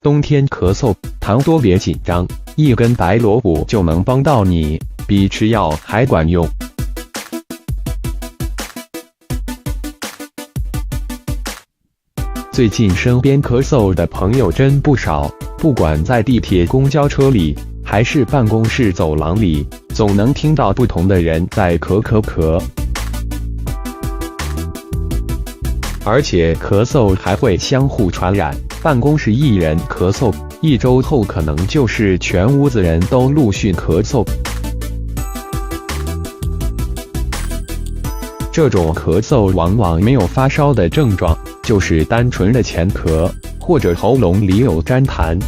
冬天咳嗽、痰多别紧张，一根白萝卜就能帮到你，比吃药还管用。最近身边咳嗽的朋友真不少，不管在地铁、公交车里，还是办公室走廊里，总能听到不同的人在咳。而且咳嗽还会相互传染，办公室一人咳嗽，1周后可能就是全屋子人都陆续咳嗽。这种咳嗽往往没有发烧的症状，就是单纯的前咳，或者喉咙里有粘痰。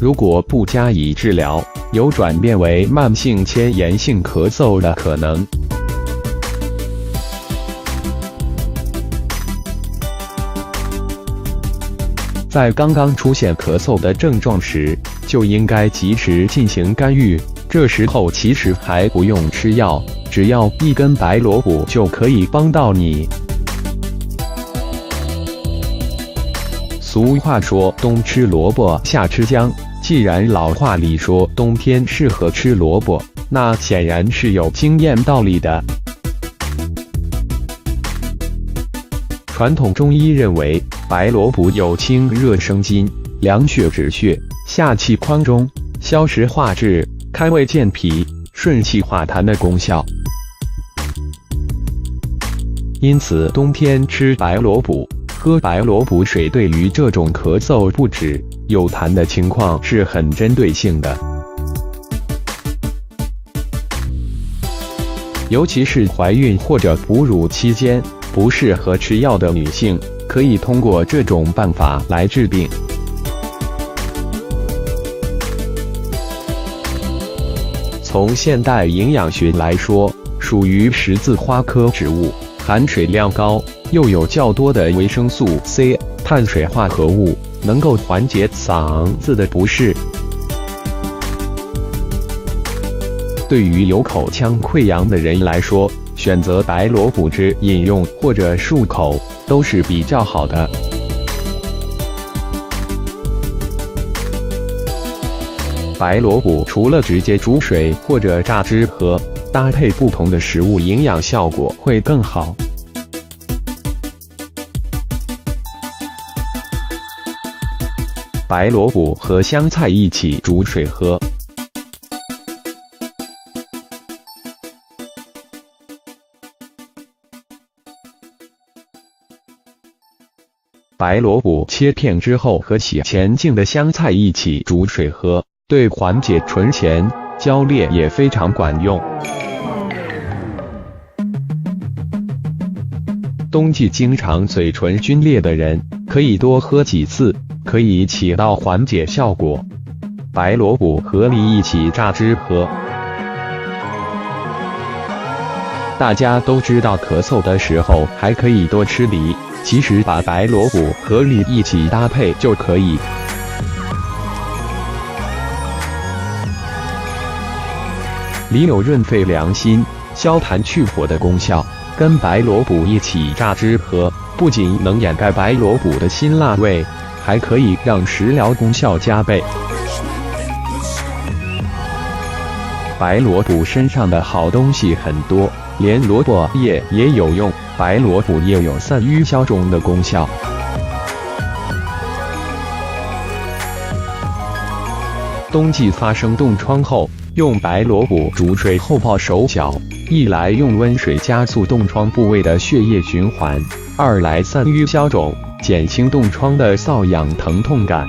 如果不加以治疗，有转变为慢性迁延性咳嗽的可能。在刚刚出现咳嗽的症状时，就应该及时进行干预。这时候其实还不用吃药，只要一根白萝卜就可以帮到你。俗话说，冬吃萝卜夏吃姜。既然老话里说冬天适合吃萝卜，那显然是有经验道理的。传统中医认为，白萝卜有清热生津、凉血止血、下气宽中、消食化滞、开胃健脾、顺气化痰的功效。因此，冬天吃白萝卜、喝白萝卜水对于这种咳嗽不止有痰的情况是很针对性的。尤其是怀孕或者哺乳期间不适合吃药的女性，可以通过这种办法来治病。从现代营养学来说，属于十字花科植物，含水量高，又有较多的维生素 C、碳水化合物，能够缓解嗓子的不适。对于有口腔溃疡的人来说，选择白萝卜汁饮用或者漱口都是比较好的。白萝卜除了直接煮水或者榨汁喝，搭配不同的食物，营养效果会更好。白萝卜和香菜一起煮水喝。白萝卜切片之后和洗前净的香菜一起煮水喝，对缓解唇前焦裂也非常管用。冬季经常嘴唇皲裂的人，可以多喝几次，可以起到缓解效果。白萝卜和梨一起榨汁喝。大家都知道咳嗽的时候还可以多吃梨，其实把白萝卜和梨一起搭配就可以。梨有润肺凉心、消痰去火的功效，跟白萝卜一起榨汁喝，不仅能掩盖白萝卜的辛辣味，还可以让食疗功效加倍。白萝卜身上的好东西很多，连萝卜叶也有用，白萝卜叶有散瘀消肿的功效。冬季发生冻疮后，用白萝卜煮水后泡手脚，一来用温水加速冻疮部位的血液循环，二来散瘀消肿，减轻冻疮的瘙痒疼痛感。